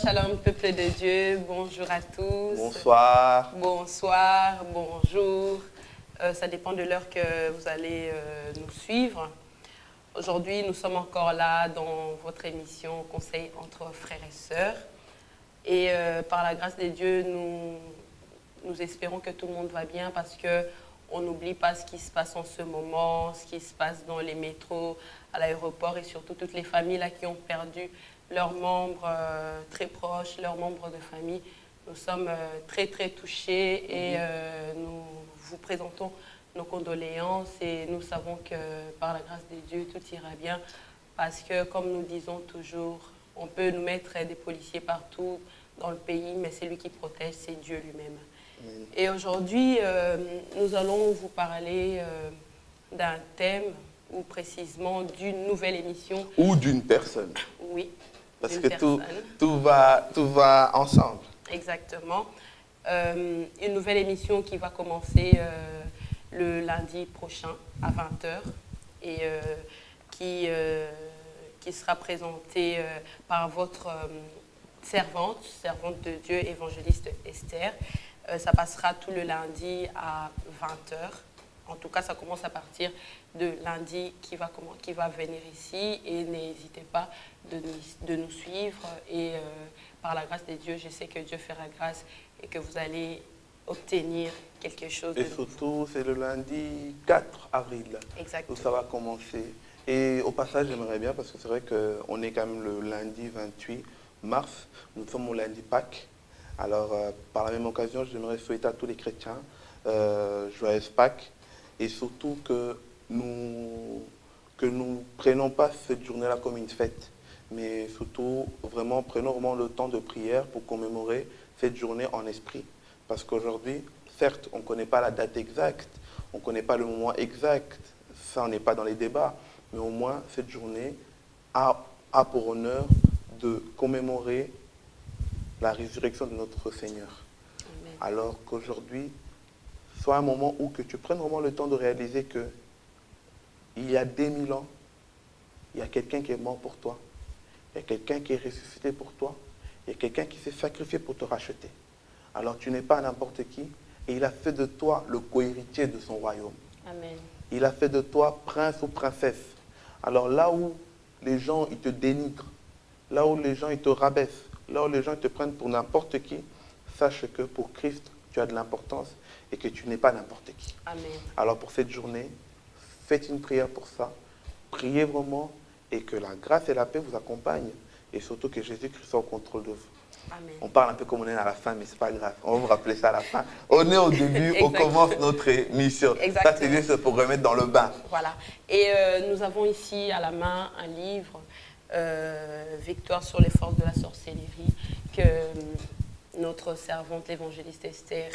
Shalom, peuple de Dieu, bonjour à tous. Bonsoir. Bonsoir, bonjour. Ça dépend de l'heure que vous allez nous suivre. Aujourd'hui, nous sommes encore là dans votre émission Conseil entre frères et sœurs. Et par la grâce de Dieu, nous espérons que tout le monde va bien parce qu'on n'oublie pas ce qui se passe en ce moment, ce qui se passe dans les métros, à l'aéroport et surtout toutes les familles là qui ont perdu leurs membres très proches, leurs membres de famille. Nous sommes très touchés et nous vous présentons nos condoléances et nous savons que par la grâce de Dieu, tout ira bien parce que, comme nous disons toujours, on peut nous mettre des policiers partout dans le pays, mais c'est lui qui protège, c'est Dieu lui-même. Et aujourd'hui, nous allons vous parler d'un thème ou précisément d'une nouvelle émission. Ou d'une personne. Oui. Parce que tout va ensemble. Exactement. Une nouvelle émission qui va commencer le lundi prochain à 20h et qui sera présentée par votre servante de Dieu, évangéliste Esther. Ça passera tout le lundi à 20h. En tout cas, ça commence à partir de lundi qui va venir ici. Et n'hésitez pas de nous suivre. Et par la grâce de Dieu, je sais que Dieu fera grâce et que vous allez obtenir quelque chose. Et surtout, c'est le lundi 4 avril. Exactement. Où ça va commencer. Et au passage, j'aimerais bien, parce que c'est vrai qu'on est quand même le lundi 28 mars. Nous sommes au lundi Pâques. Alors, par la même occasion, j'aimerais souhaiter à tous les chrétiens joyeuse Pâques. Et surtout que nous prenons pas cette journée-là comme une fête, mais surtout prenons vraiment le temps de prière pour commémorer cette journée en esprit. Parce qu'aujourd'hui, certes, on ne connaît pas la date exacte, on ne connaît pas le moment exact, ça on n'est pas dans les débats, mais au moins cette journée a pour honneur de commémorer la résurrection de notre Seigneur. Amen. Alors qu'aujourd'hui, soit un moment où que tu prennes vraiment le temps de réaliser que il y a 2000 ans, il y a quelqu'un qui est mort pour toi, il y a quelqu'un qui est ressuscité pour toi, il y a quelqu'un qui s'est sacrifié pour te racheter. Alors tu n'es pas n'importe qui et il a fait de toi le co-héritier de son royaume. Amen. Il a fait de toi prince ou princesse. Alors là où les gens ils te dénigrent, là où les gens ils te rabaissent, là où les gens ils te prennent pour n'importe qui, sache que pour Christ, tu as de l'importance et que tu n'es pas n'importe qui. Amen. Alors pour cette journée, faites une prière pour ça. Priez vraiment et que la grâce et la paix vous accompagnent. Et surtout que Jésus-Christ soit au contrôle de vous. Amen. On parle un peu comme on est à la fin, mais ce n'est pas grave. On va vous rappeler ça à la fin. On est au début, on commence notre émission. Exactement. Ça, c'est juste pour remettre dans le bain. Voilà. Et nous avons ici à la main un livre, Victoire sur les forces de la sorcellerie, que notre servante, l'évangéliste Esther,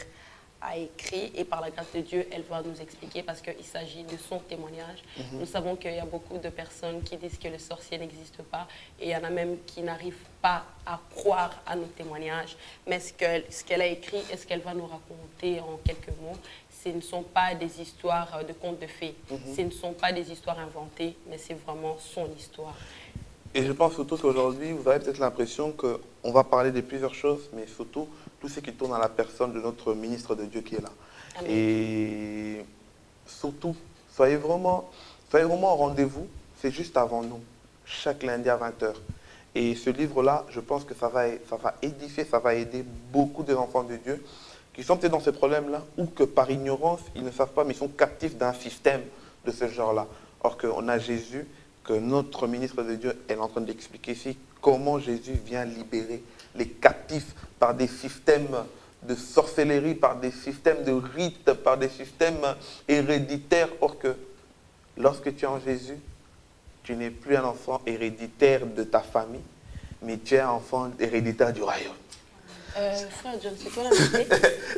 a écrit et par la grâce de Dieu, elle va nous expliquer parce qu'il s'agit de son témoignage. Nous savons qu'il y a beaucoup de personnes qui disent que le sorcier n'existe pas et il y en a même qui n'arrivent pas à croire à nos témoignages. Mais ce qu'elle a écrit et ce qu'elle va nous raconter en quelques mots, ce ne sont pas des histoires de contes de fées, ce ne sont pas des histoires inventées, mais c'est vraiment son histoire. Et je pense surtout qu'aujourd'hui, vous avez peut-être l'impression qu'on va parler de plusieurs choses, mais surtout tout ce qui tourne à la personne de notre ministre de Dieu qui est là. Amen. Et surtout, soyez vraiment au rendez-vous, c'est juste avant nous, chaque lundi à 20h. Et ce livre-là, je pense que ça va édifier, ça va aider beaucoup des enfants de Dieu qui sont peut-être dans ces problèmes-là ou que par ignorance, ils ne savent pas, mais ils sont captifs d'un système de ce genre-là. Or qu'on a Jésus, que notre ministre de Dieu est en train d'expliquer ici comment Jésus vient libérer les captifs par des systèmes de sorcellerie, par des systèmes de rites, par des systèmes héréditaires. Or que lorsque tu es en Jésus, tu n'es plus un enfant héréditaire de ta famille, mais tu es un enfant héréditaire du royaume. Frère John, c'est toi l'invité?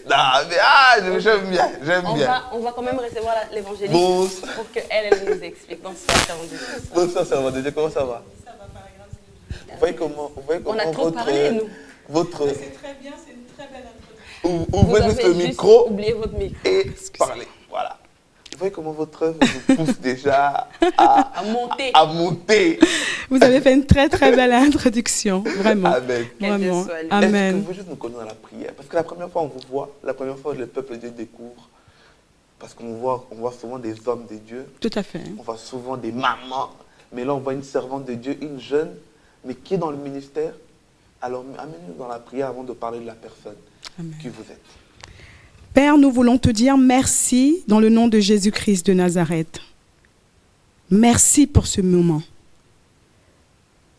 Non, mais j'aime bien, On va quand même recevoir l'évangéliste pour qu'elle nous explique. Bonsoir, servante de Dieu. Bonsoir, servante de Dieu, comment ça va? Ça va par la grâce de Dieu. Vous voyez comment On a trop parlé, nous. C'est très bien, c'est une très belle introduction. Ouvrez juste le micro oubliez votre micro. et parlez. Voilà. Il voyez comment votre œuvre vous pousse déjà À monter. à monter. Vous avez fait une très très belle introduction, vraiment. Amen. Vraiment. soit loué. Est-ce Amen. que vous juste nous connaissez dans la prière? Parce que la première fois on vous voit, la première fois le peuple de Dieu découvre, parce qu'on voit souvent des hommes de Dieu, Tout à fait. on voit souvent des mamans, mais là on voit une servante de Dieu, une jeune, mais qui est dans le ministère. Alors amenez-nous dans la prière avant de parler de la personne Amen. qui vous êtes. Père, nous voulons te dire merci dans le nom de Jésus-Christ de Nazareth. Merci pour ce moment.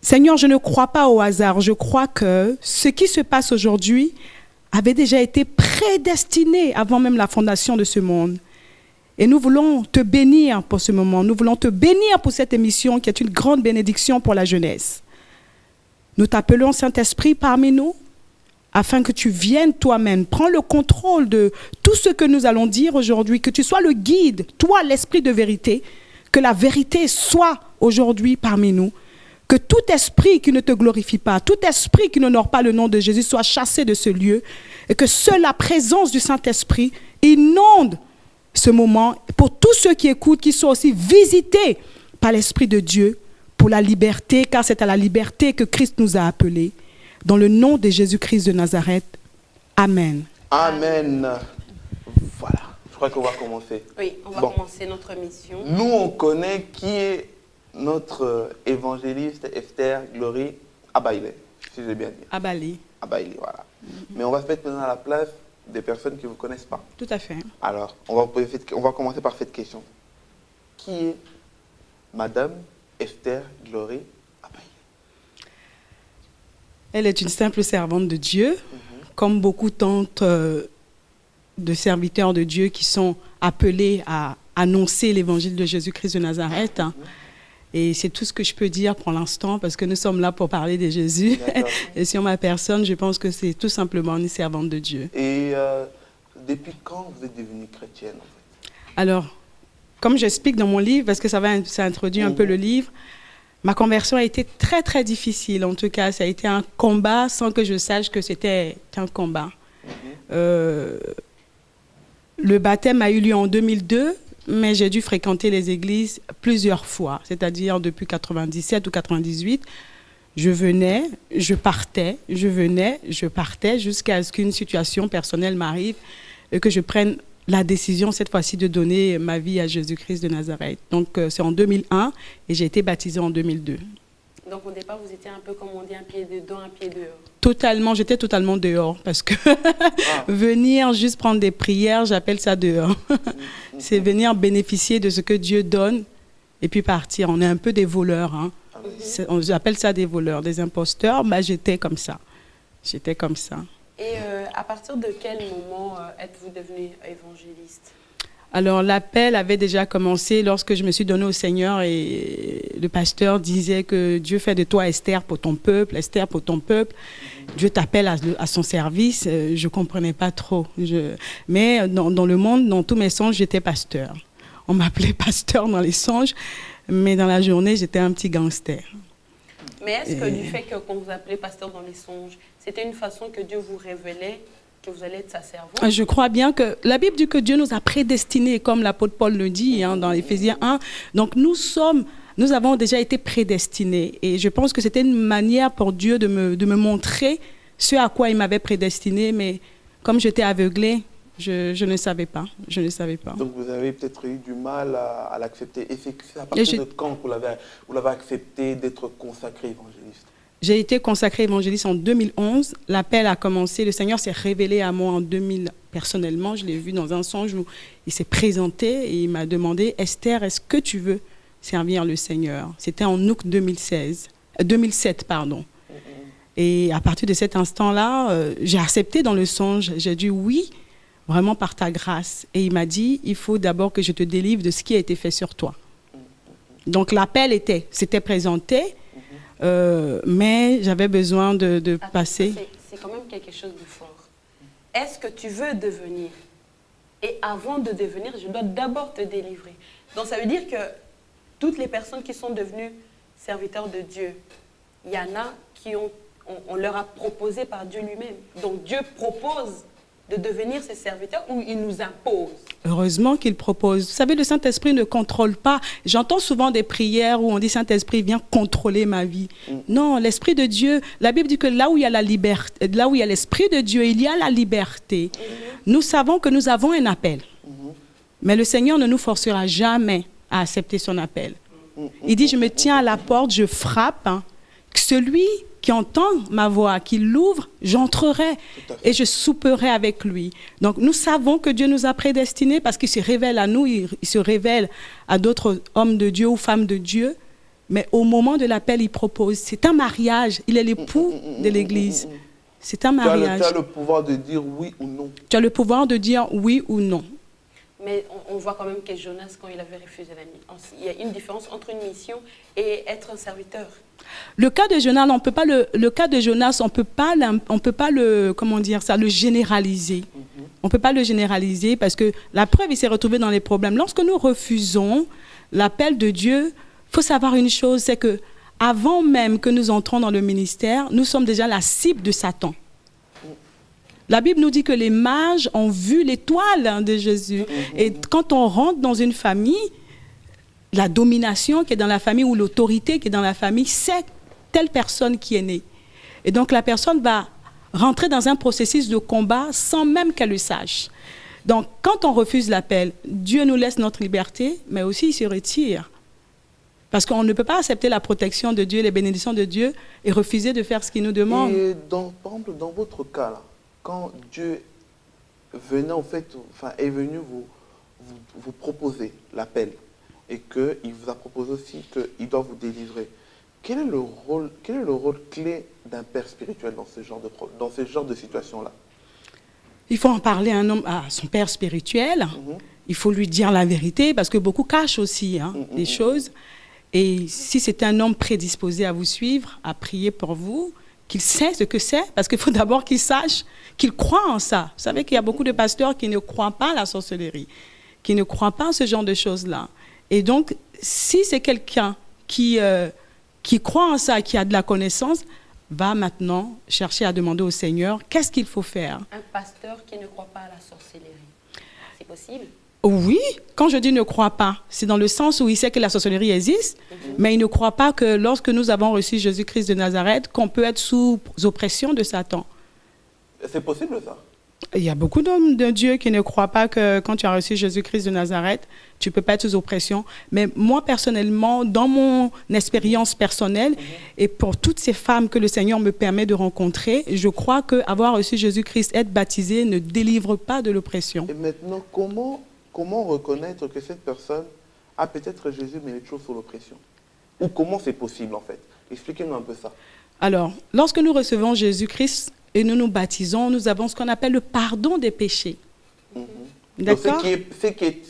Seigneur, je ne crois pas au hasard. Je crois que ce qui se passe aujourd'hui avait déjà été prédestiné avant même la fondation de ce monde. Et nous voulons te bénir pour ce moment. Nous voulons te bénir pour cette émission qui est une grande bénédiction pour la jeunesse. Nous t'appelons Saint-Esprit parmi nous, afin que tu viennes toi-même, prends le contrôle de tout ce que nous allons dire aujourd'hui, que tu sois le guide, toi l'esprit de vérité, que la vérité soit aujourd'hui parmi nous, que tout esprit qui ne te glorifie pas, tout esprit qui n'honore pas le nom de Jésus soit chassé de ce lieu, et que seule la présence du Saint-Esprit inonde ce moment pour tous ceux qui écoutent, qui soient aussi visités par l'Esprit de Dieu pour la liberté, car c'est à la liberté que Christ nous a appelés. Dans le nom de Jésus-Christ de Nazareth. Amen. Amen. Voilà, je crois qu'on va commencer. Oui, on va Bon. commencer notre mission. Nous, on connaît qui est notre évangéliste Esther Glory Abaïlé, si j'ai bien dit. Abalé. Abaïlé, voilà. Mais on va se mettre maintenant à la place des personnes qui ne vous connaissent pas. Tout à fait. Alors, on va commencer par cette question. Qui est Madame Esther Glory Abaïlé? Elle est une simple servante de Dieu, comme beaucoup tant de serviteurs de Dieu qui sont appelés à annoncer l'évangile de Jésus-Christ de Nazareth. Et c'est tout ce que je peux dire pour l'instant, parce que nous sommes là pour parler de Jésus. D'accord. Et sur ma personne, je pense que c'est tout simplement une servante de Dieu. Et depuis quand vous êtes devenue chrétienne en fait? Alors, comme j'explique dans mon livre, parce que ça introduit un peu le livre, ma conversion a été très, très difficile. En tout cas, ça a été un combat sans que je sache que c'était un combat. Le baptême a eu lieu en 2002, mais j'ai dû fréquenter les églises plusieurs fois, c'est-à-dire depuis 97 ou 98. Je venais, je partais, je venais, je partais, jusqu'à ce qu'une situation personnelle m'arrive et que je prenne la décision cette fois-ci de donner ma vie à Jésus-Christ de Nazareth. Donc c'est en 2001 et j'ai été baptisée en 2002. Donc au départ, vous étiez un peu, comme on dit, un pied dedans, un pied dehors. Totalement, j'étais totalement dehors parce que venir juste prendre des prières, j'appelle ça dehors. C'est venir bénéficier de ce que Dieu donne et puis partir. On est un peu des voleurs, hein. J'appelle ça des voleurs, des imposteurs. Bah, j'étais comme ça. J'étais comme ça. Et à partir de quel moment êtes-vous devenu évangéliste? Alors, l'appel avait déjà commencé lorsque je me suis donnée au Seigneur et le pasteur disait que Dieu fait de toi Esther pour ton peuple, Esther pour ton peuple. Dieu t'appelle à son service. Je ne comprenais pas trop. Mais dans le monde, dans tous mes songes, j'étais pasteur. On m'appelait pasteur dans les songes, mais dans la journée, j'étais un petit gangster. Mais est-ce que du fait qu'on vous appelait pasteur dans les songes, c'était une façon que Dieu vous révélait que vous allez être sa servante? Je crois bien que la Bible dit que Dieu nous a prédestinés, comme l'apôtre Paul le dit dans Éphésiens 1. Donc nous avons déjà été prédestinés. Et je pense que c'était une manière pour Dieu de me montrer ce à quoi il m'avait prédestiné. Mais comme j'étais aveuglée, je ne savais pas. Je ne savais pas. Donc vous avez peut-être eu du mal à l'accepter. Et c'est à partir de quand vous l'avez accepté d'être consacré évangéliste? J'ai été consacrée évangéliste en 2011. L'appel a commencé. Le Seigneur s'est révélé à moi en 2000. Personnellement, je l'ai vu dans un songe où il s'est présenté et il m'a demandé « Esther, est-ce que tu veux servir le Seigneur ?» C'était en août 2007, pardon. Et à partir de cet instant-là, j'ai accepté dans le songe. J'ai dit « Oui, vraiment par ta grâce. » Et il m'a dit « Il faut d'abord que je te délivre de ce qui a été fait sur toi. » Donc l'appel s'était présenté. Mais j'avais besoin de passer. C'est quand même quelque chose de fort. Est-ce que tu veux devenir? Et avant de devenir, je dois d'abord te délivrer. Donc ça veut dire que toutes les personnes qui sont devenues serviteurs de Dieu, il y en a qui on leur a proposé par Dieu lui-même. Donc Dieu propose de devenir ses serviteurs ou il nous impose? Heureusement qu'il propose. Vous savez, le Saint-Esprit ne contrôle pas. J'entends souvent des prières où on dit Saint-Esprit, viens contrôler ma vie. Non, l'Esprit de Dieu, la Bible dit que là où il y a la liberté, là où il y a l'Esprit de Dieu, il y a la liberté. Nous savons que nous avons un appel. Mais le Seigneur ne nous forcera jamais à accepter son appel. Il dit, je me tiens à la porte, je frappe. Celui qui entend ma voix, qui l'ouvre, j'entrerai et je souperai avec lui. Donc nous savons que Dieu nous a prédestinés parce qu'il se révèle à nous, il se révèle à d'autres hommes de Dieu ou femmes de Dieu. Mais au moment de l'appel, il propose. C'est un mariage. Il est l'époux de l'Église. C'est un mariage. Tu as le pouvoir de dire oui ou non. Tu as le pouvoir de dire oui ou non. Mais on voit quand même que Jonas, quand il avait refusé la mission, il y a une différence entre une mission et être un serviteur. Le cas de Jonas, on peut pas le cas de Jonas, on peut pas le comment dire ça, le généraliser. On peut pas le généraliser parce que la preuve, il s'est retrouvé dans les problèmes. Lorsque nous refusons l'appel de Dieu, faut savoir une chose, c'est que avant même que nous entrons dans le ministère, nous sommes déjà la cible de Satan. La Bible nous dit que les mages ont vu l'étoile de Jésus. Et quand on rentre dans une famille, la domination qui est dans la famille ou l'autorité qui est dans la famille, c'est telle personne qui est née. Et donc la personne va rentrer dans un processus de combat sans même qu'elle le sache. Donc quand on refuse l'appel, Dieu nous laisse notre liberté, mais aussi il se retire. Parce qu'on ne peut pas accepter la protection de Dieu, les bénédictions de Dieu et refuser de faire ce qu'il nous demande. Et par exemple, dans votre cas, là, quand Dieu venait, est venu vous proposer l'appel et qu'il vous a proposé aussi qu'il doit vous délivrer, quel est le rôle clé d'un père spirituel dans ce genre de situation-là? Il faut en parler à son père spirituel. Il faut lui dire la vérité parce que beaucoup cachent aussi des choses. Et si c'est un homme prédisposé à vous suivre, à prier pour vous, qu'il sait ce que c'est, parce qu'il faut d'abord qu'il sache, qu'il croit en ça. Vous savez qu'il y a beaucoup de pasteurs qui ne croient pas à la sorcellerie, qui ne croient pas à ce genre de choses-là. Et donc, si c'est quelqu'un qui croit en ça, qui a de la connaissance, va maintenant chercher à demander au Seigneur, qu'est-ce qu'il faut faire? Un pasteur qui ne croit pas à la sorcellerie, c'est possible? Oui, quand je dis ne croit pas, c'est dans le sens où il sait que la sorcellerie existe, mais il ne croit pas que lorsque nous avons reçu Jésus-Christ de Nazareth, qu'on peut être sous oppression de Satan. C'est possible ça? Il y a beaucoup d'hommes de Dieu qui ne croient pas que quand tu as reçu Jésus-Christ de Nazareth, tu ne peux pas être sous oppression. Mais moi, personnellement, dans mon expérience personnelle, et pour toutes ces femmes que le Seigneur me permet de rencontrer, je crois qu'avoir reçu Jésus-Christ, être baptisé, ne délivre pas de l'oppression. Et maintenant, comment reconnaître que cette personne a peut-être Jésus, mais elle est toujours sous l'oppression? Ou comment c'est possible, en fait? Expliquez-nous un peu ça. Alors, lorsque nous recevons Jésus-Christ et nous nous baptisons, nous avons ce qu'on appelle le pardon des péchés. D'accord? Donc,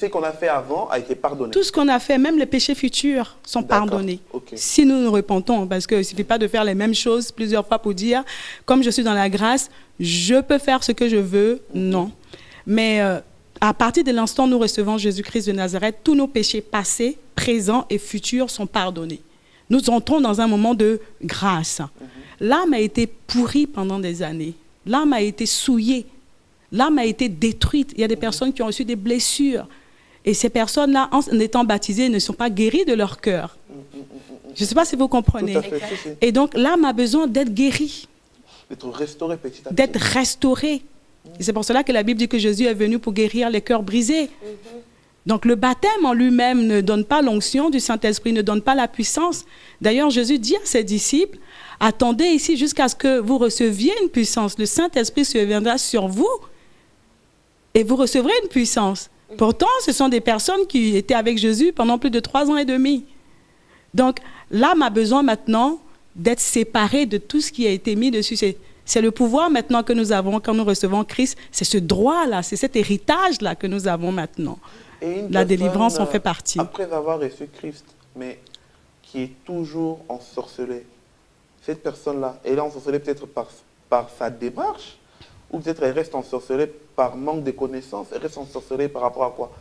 ce qu'on a fait avant a été pardonné. Tout ce qu'on a fait, même les péchés futurs, sont pardonnés. Okay. Si nous nous repentons, parce qu'il ne suffit pas de faire les mêmes choses plusieurs fois pour dire, comme je suis dans la grâce, je peux faire ce que je veux. Non. Mais à partir de l'instant où nous recevons Jésus-Christ de Nazareth, tous nos péchés passés, présents et futurs sont pardonnés. Nous entrons dans un moment de grâce. L'âme a été pourrie pendant des années. L'âme a été souillée. L'âme a été détruite. Il y a des personnes qui ont reçu des blessures. Et ces personnes-là, en étant baptisées, ne sont pas guéries de leur cœur. Je ne sais pas si vous comprenez. Et donc, l'âme a besoin d'être guérie. D'être restaurée petit à petit. D'être restaurée. Et c'est pour cela que la Bible dit que Jésus est venu pour guérir les cœurs brisés. Donc le baptême en lui-même ne donne pas l'onction du Saint-Esprit, ne donne pas la puissance. D'ailleurs, Jésus dit à ses disciples, attendez ici jusqu'à ce que vous receviez une puissance. Le Saint-Esprit se viendra sur vous et vous recevrez une puissance. Pourtant, ce sont des personnes qui étaient avec Jésus pendant plus de 3 ans et demi. Donc l'âme a besoin maintenant d'être séparée de tout ce qui a été mis dessus. C'est le pouvoir maintenant que nous avons quand nous recevons Christ. C'est ce droit-là, c'est cet héritage-là que nous avons maintenant. La délivrance en fait partie. Après avoir reçu Christ, mais qui est toujours ensorcelée, cette personne-là, elle est ensorcelée peut-être par sa démarche, ou peut-être elle reste ensorcelée par manque de connaissances, elle reste ensorcelée par rapport à quoi?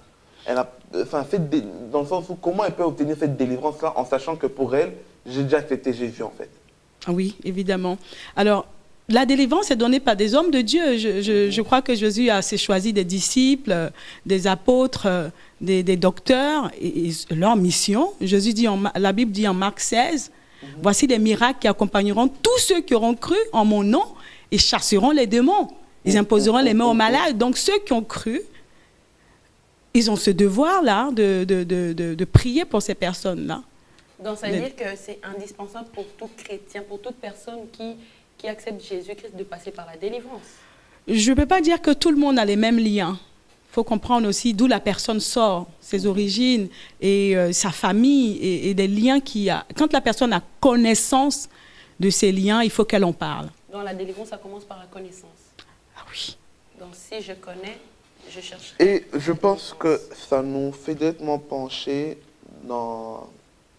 Dans le sens où comment elle peut obtenir cette délivrance-là en sachant que pour elle, j'ai déjà accepté Jésus en fait. Oui, évidemment. Alors, la délivrance est donnée par des hommes de Dieu. Je crois que Jésus a choisi des disciples, des apôtres, des docteurs, et leur mission. Jésus dit, la Bible dit en Marc 16, voici les miracles qui accompagneront tous ceux qui auront cru en mon nom et chasseront les démons. Ils imposeront les mains aux malades. Donc ceux qui ont cru, ils ont ce devoir-là de prier pour ces personnes-là. Donc ça veut dire que c'est indispensable pour tout chrétien, pour toute personne qui accepte Jésus-Christ de passer par la délivrance. Je ne peux pas dire que tout le monde a les mêmes liens. Il faut comprendre aussi d'où la personne sort, ses origines et sa famille et des liens qu'il y a. Quand la personne a connaissance de ces liens, il faut qu'elle en parle. Donc la délivrance, ça commence par la connaissance. Ah oui. Donc si je connais, je chercherai. Et je pense que ça nous fait directement pencher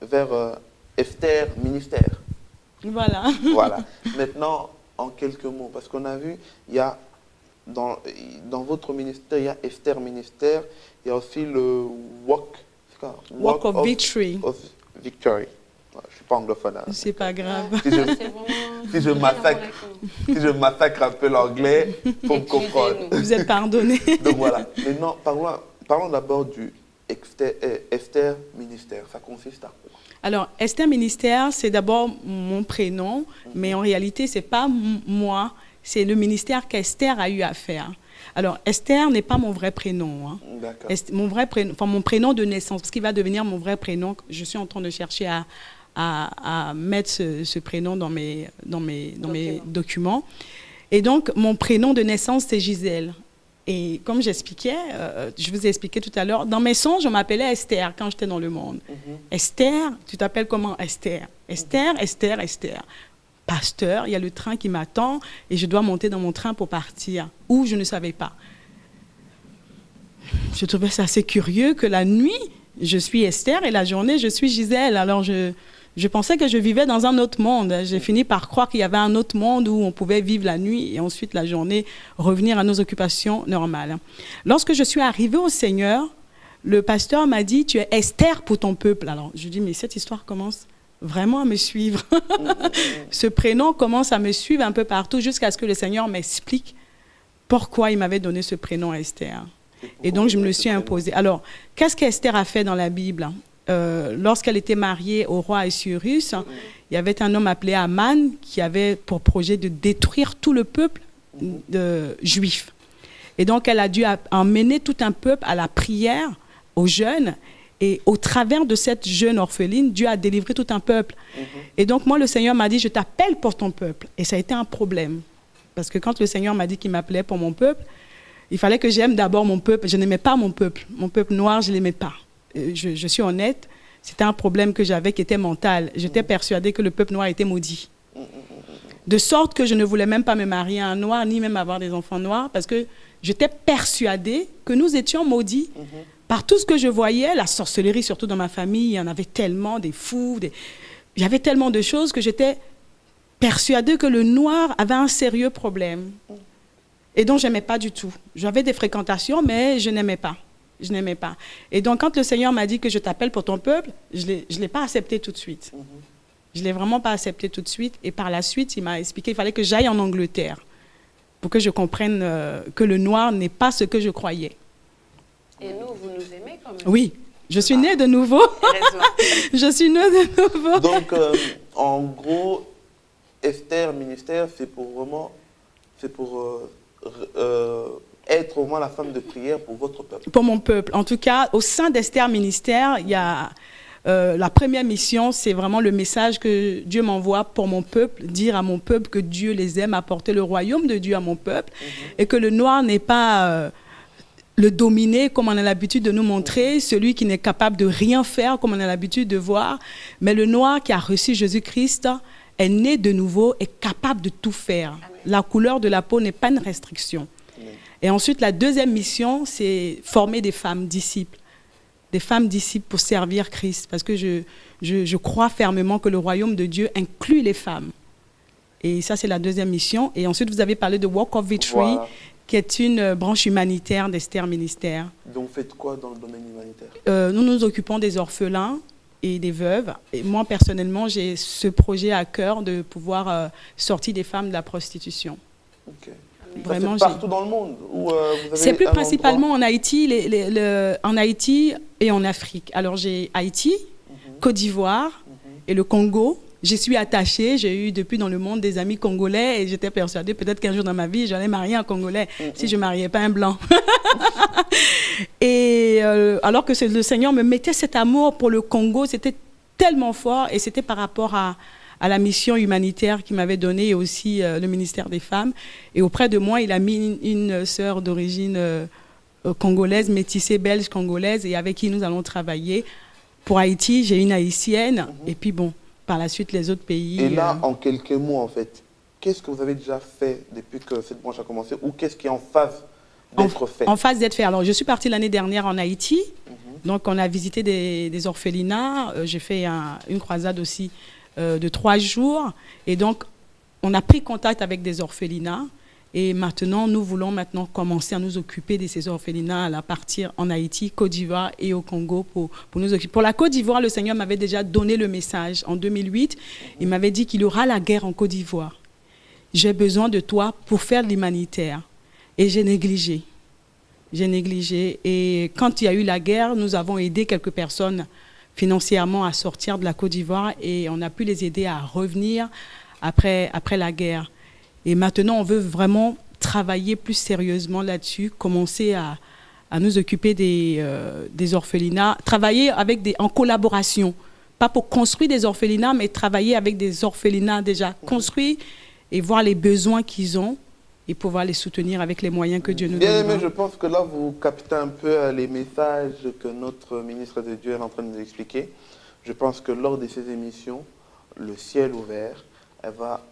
vers Esther, ministère. Voilà. Voilà. Maintenant, en quelques mots, parce qu'on a vu, il y a dans votre ministère, il y a Esther ministère, il y a aussi le Walk of Victory. Of Victory. Je ne suis pas anglophone. Hein. C'est pas grave. Si je massacre un peu l'anglais, il faut me comprendre. Vous êtes pardonné. Donc voilà. Maintenant, parlons d'abord du Esther ministère. Ça consiste à quoi? Alors, Esther Ministère, c'est d'abord mon prénom, mais en réalité, ce n'est pas moi, c'est le ministère qu'Esther a eu à faire. Alors, Esther n'est pas mon vrai prénom. Hein. D'accord. Mon prénom de naissance, parce qu'il va devenir mon vrai prénom. Je suis en train de chercher à mettre ce prénom dans mes documents. Et donc, mon prénom de naissance, c'est Gisèle. Et comme j'expliquais, je vous ai expliqué tout à l'heure, dans mes songes, on m'appelait Esther quand j'étais dans le monde. Esther, tu t'appelles comment? Esther. Esther, Esther, Esther. Pasteur, il y a le train qui m'attend et je dois monter dans mon train pour partir. Où je ne savais pas. Je trouvais ça assez curieux que la nuit, je suis Esther et la journée, je suis Gisèle. Alors je pensais que je vivais dans un autre monde. J'ai fini par croire qu'il y avait un autre monde où on pouvait vivre la nuit et ensuite la journée revenir à nos occupations normales. Lorsque je suis arrivée au Seigneur, le pasteur m'a dit « Tu es Esther pour ton peuple ». Alors je dis « Mais cette histoire commence vraiment à me suivre. » Ce prénom commence à me suivre un peu partout jusqu'à ce que le Seigneur m'explique pourquoi il m'avait donné ce prénom Esther. Et donc je me le suis imposé. Alors, qu'est-ce qu'Esther a fait dans la Bible ? Lorsqu'elle était mariée au roi Assuérus, il y avait un homme appelé Aman qui avait pour projet de détruire tout le peuple juif. Et donc, elle a dû emmener tout un peuple à la prière, au jeûne. Et au travers de cette jeune orpheline, Dieu a délivré tout un peuple. Et donc, moi, le Seigneur m'a dit, je t'appelle pour ton peuple. Et ça a été un problème. Parce que quand le Seigneur m'a dit qu'il m'appelait pour mon peuple, il fallait que j'aime d'abord mon peuple. Je n'aimais pas mon peuple. Mon peuple noir, je ne l'aimais pas. Je suis honnête, c'était un problème que j'avais qui était mental. J'étais persuadée que le peuple noir était maudit. De sorte que je ne voulais même pas me marier à un noir, ni même avoir des enfants noirs, parce que j'étais persuadée que nous étions maudits par tout ce que je voyais, la sorcellerie, surtout dans ma famille. Il y en avait tellement, des fous, il y avait tellement de choses que j'étais persuadée que le noir avait un sérieux problème. Et donc, je n'aimais pas du tout. J'avais des fréquentations, mais je n'aimais pas. Je n'aimais pas. Et donc, quand le Seigneur m'a dit que je t'appelle pour ton peuple, je ne l'ai pas accepté tout de suite. Je ne l'ai vraiment pas accepté tout de suite. Et par la suite, il m'a expliqué qu'il fallait que j'aille en Angleterre pour que je comprenne que le noir n'est pas ce que je croyais. Et nous, vous nous aimez quand même. Oui, je suis née de nouveau. Je suis née de nouveau. Donc, en gros, Esther, ministère, c'est pour être au moins la femme de prière pour votre peuple. Pour mon peuple. En tout cas, au sein d'Esther Ministère, il y a la première mission, c'est vraiment le message que Dieu m'envoie pour mon peuple, dire à mon peuple que Dieu les aime, apporter le royaume de Dieu à mon peuple, et que le noir n'est pas le dominer comme on a l'habitude de nous montrer, celui qui n'est capable de rien faire comme on a l'habitude de voir, mais le noir qui a reçu Jésus-Christ est né de nouveau, est capable de tout faire. Amen. La couleur de la peau n'est pas une restriction. Et ensuite, la deuxième mission, c'est former des femmes disciples pour servir Christ. Parce que je crois fermement que le royaume de Dieu inclut les femmes. Et ça, c'est la deuxième mission. Et ensuite, vous avez parlé de Walk of Victory, qui est une branche humanitaire d'Esther Ministère. Donc, vous faites quoi dans le domaine humanitaire? Nous nous occupons des orphelins et des veuves. Et moi, personnellement, j'ai ce projet à cœur de pouvoir sortir des femmes de la prostitution. Ok. Vraiment, c'est partout dans le monde où vous avez c'est plus un principalement endroit? en Haïti, en Haïti et en Afrique. Alors, j'ai Haïti, Côte d'Ivoire et le Congo. J'y suis attachée. J'ai eu depuis dans le monde des amis congolais et j'étais persuadée peut-être qu'un jour dans ma vie, j'allais marier un Congolais si je ne mariais pas un Blanc. Et alors que le Seigneur me mettait cet amour pour le Congo, c'était tellement fort et c'était par rapport à la mission humanitaire qu'il m'avait donnée et aussi le ministère des Femmes. Et auprès de moi, il a mis une sœur d'origine congolaise, métissée, belge, congolaise, et avec qui nous allons travailler. Pour Haïti, j'ai une haïtienne, et puis bon, par la suite, les autres pays. Et là, en quelques mots, en fait, qu'est-ce que vous avez déjà fait depuis que cette branche a commencé, ou qu'est-ce qui est en phase d'être fait? En phase d'être fait. Alors, je suis partie l'année dernière en Haïti, donc on a visité des orphelinats. J'ai fait une croisade aussi de 3 jours, et donc on a pris contact avec des orphelinats. Et maintenant, nous voulons commencer à nous occuper de ces orphelinats, à partir en Haïti, Côte d'Ivoire et au Congo pour nous occuper. Pour la Côte d'Ivoire, le Seigneur m'avait déjà donné le message. En 2008, il m'avait dit qu'il y aura la guerre en Côte d'Ivoire. J'ai besoin de toi pour faire de l'humanitaire. Et j'ai négligé. J'ai négligé. Et quand il y a eu la guerre, nous avons aidé quelques personnes financièrement à sortir de la Côte d'Ivoire et on a pu les aider à revenir après la guerre. Et maintenant, on veut vraiment travailler plus sérieusement là-dessus, commencer à nous occuper des orphelinats, travailler en collaboration, pas pour construire des orphelinats, mais travailler avec des orphelinats déjà construits et voir les besoins qu'ils ont et pouvoir les soutenir avec les moyens que Dieu nous donne. Bien aimé, je pense que là, vous captez un peu les messages que notre ministre de Dieu est en train de nous expliquer. Je pense que lors de ces émissions, le ciel ouvert, elle va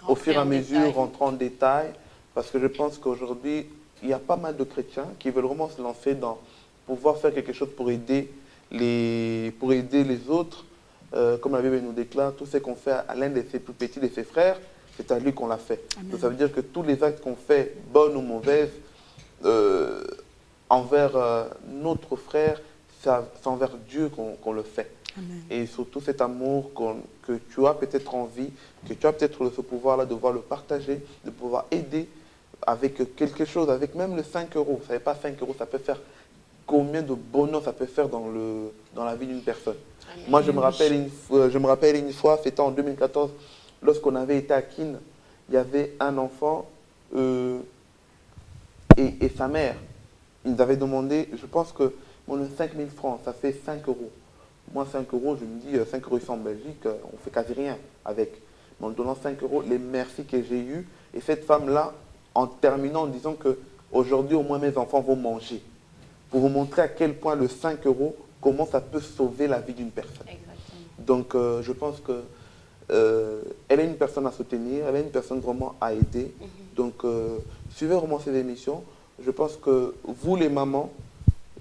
au fur et à mesure rentrer en détail, parce que je pense qu'aujourd'hui, il y a pas mal de chrétiens qui veulent vraiment se lancer dans pouvoir faire quelque chose pour aider les autres. Comme la Bible nous déclare, tout ce qu'on fait à l'un de ses plus petits de ses frères, c'est à lui qu'on l'a fait. Donc, ça veut dire que tous les actes qu'on fait, bonnes ou mauvaises, envers notre frère, c'est envers Dieu qu'on le fait. Amen. Et surtout cet amour que tu as peut-être envie, que tu as peut-être ce pouvoir-là de pouvoir le partager, de pouvoir aider avec quelque chose, avec même le 5 euros. Vous savez pas, 5 euros, ça peut faire combien de bonheur ça peut faire dans la vie d'une personne. Amen. Moi, je me rappelle une fois, c'était en 2014, lorsqu'on avait été à Kin, il y avait un enfant et sa mère. Ils nous avaient demandé, je pense que 5 000 francs, ça fait 5 euros. Moi, 5 euros, je me dis, 5 euros ici en Belgique, on fait quasi rien avec. Mais en donnant 5 euros, les merci que j'ai eus. Et cette femme-là, en terminant en disant qu'aujourd'hui, au moins, mes enfants vont manger. Pour vous montrer à quel point le 5 euros, comment ça peut sauver la vie d'une personne. Exactement. Donc, je pense qu'elle est une personne à soutenir, elle est une personne vraiment à aider. Donc, suivez vraiment ces émissions. Je pense que vous, les mamans,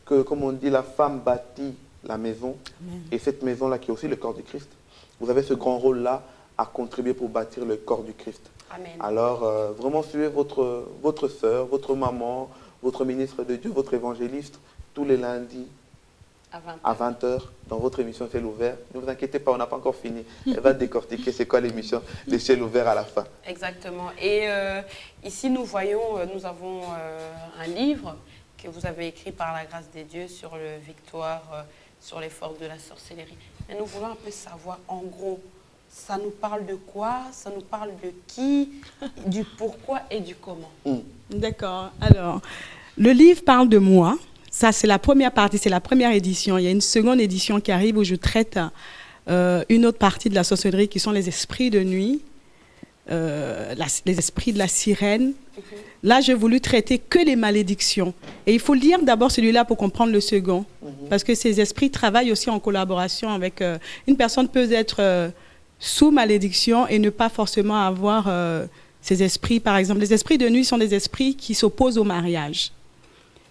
que, comme on dit, la femme bâtit la maison, et cette maison-là qui est aussi le corps du Christ, vous avez ce grand rôle-là à contribuer pour bâtir le corps du Christ. Amen. Alors, vraiment suivez votre sœur, votre maman, votre ministre de Dieu, votre évangéliste, tous les lundis à 20h dans votre émission Ciel ouvert. Ne vous inquiétez pas, on n'a pas encore fini. Elle va décortiquer c'est quoi l'émission de Ciel ouvert à la fin. Exactement. Et ici, nous avons un livre que vous avez écrit par la grâce des dieux sur le victoire sur les forces de la sorcellerie. Et nous voulons un peu savoir, en gros, ça nous parle de quoi? Ça nous parle de qui? Du pourquoi et du comment? D'accord. Alors, le livre parle de moi. Ça, c'est la première partie, c'est la première édition. Il y a une seconde édition qui arrive où je traite une autre partie de la sorcellerie qui sont les esprits de nuit, les esprits de la sirène. Là, j'ai voulu traiter que les malédictions. Et il faut lire d'abord celui-là pour comprendre le second. Parce que ces esprits travaillent aussi en collaboration avec... une personne peut être sous malédiction et ne pas forcément avoir ces esprits. Par exemple, les esprits de nuit sont des esprits qui s'opposent au mariage